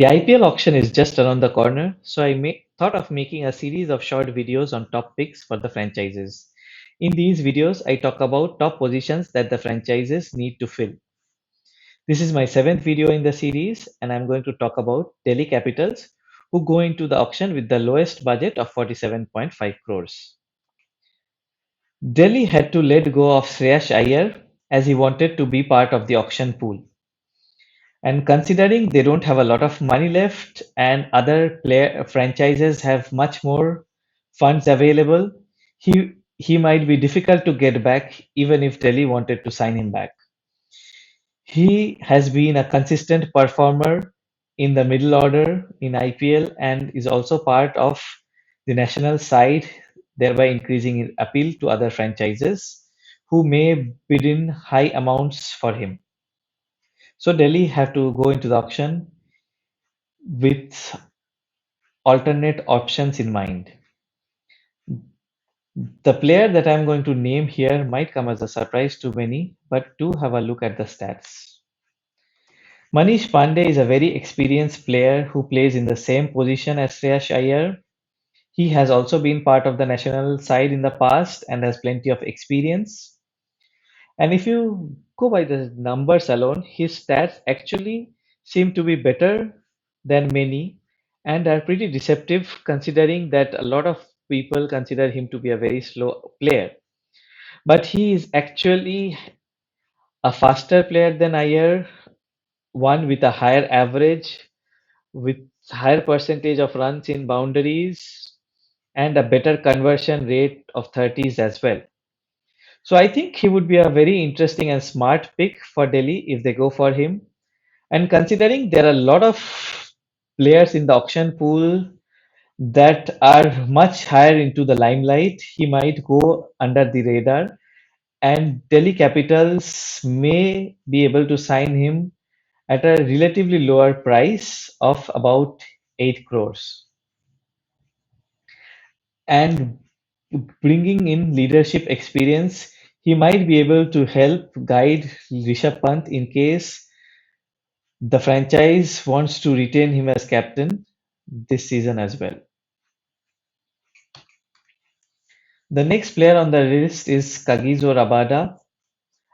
The IPL auction is just around the corner, so thought of making a series of short videos on top picks for the franchises. In these videos, I talk about top positions that the franchises need to fill. This is my seventh video in the series, and I'm going to talk about Delhi Capitals, who go into the auction with the lowest budget of 47.5 crores. Delhi had to let go of Shreyas Iyer as he wanted to be part of the auction pool. And considering they don't have a lot of money left and other player franchises have much more funds available, he might be difficult to get back even if Delhi wanted to sign him back. He has been a consistent performer in the middle order in IPL and is also part of the national side, thereby increasing appeal to other franchises who may bid in high amounts for him. So Delhi have to go into the auction with alternate options in mind. The player that I'm going to name here might come as a surprise to many, but do have a look at the stats. Manish Pandey is a very experienced player who plays in the same position as Shreyas Iyer. He has also been part of the national side in the past and has plenty of experience. And if you go by the numbers alone, his stats actually seem to be better than many and are pretty deceptive considering that a lot of people consider him to be a very slow player. But he is actually a faster player than Iyer, one with a higher average, with higher percentage of runs in boundaries, and a better conversion rate of 30s as well. So I think he would be a very interesting and smart pick for Delhi if they go for him. And considering there are a lot of players in the auction pool that are much higher into the limelight, he might go under the radar. And Delhi Capitals may be able to sign him at a relatively lower price of about 8 crores. And bringing in leadership experience, he might be able to help guide Rishabh Pant in case the franchise wants to retain him as captain this season as well. The next player on the list is Kagiso Rabada.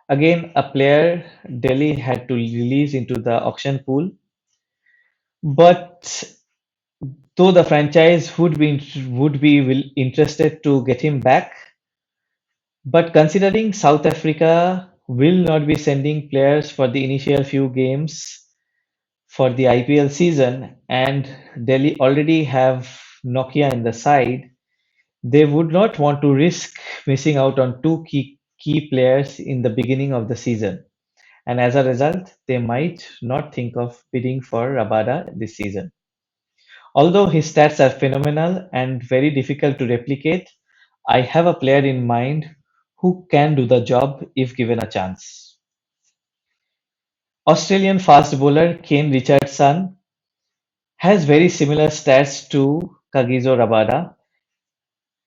Again, a player Delhi had to release into the auction pool. But though the franchise would be interested to get him back, but considering South Africa will not be sending players for the initial few games for the IPL season, and Delhi already have Nokia in the side, they would not want to risk missing out on two key players in the beginning of the season. And as a result, they might not think of bidding for Rabada this season. Although his stats are phenomenal and very difficult to replicate, I have a player in mind who can do the job if given a chance. Australian fast bowler Kane Richardson has very similar stats to Kagiso Rabada.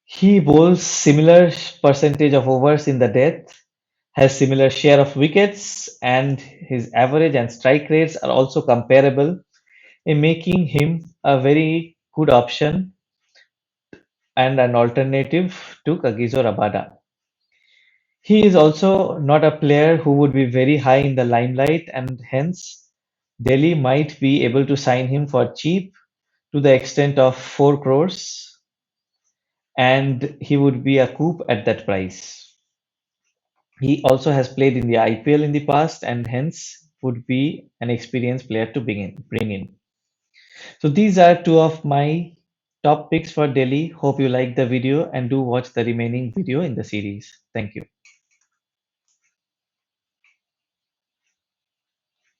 He bowls similar percentage of overs in the death, has similar share of wickets, and his average and strike rates are also comparable, in making him a very good option and an alternative to Kagiso Rabada. He is also not a player who would be very high in the limelight, and hence Delhi might be able to sign him for cheap to the extent of 4 crores, and he would be a coup at that price. He also has played in the IPL in the past and hence would be an experienced player to bring in. So these are two of my top picks for Delhi. Hope you liked the video and do watch the remaining video in the series. Thank you.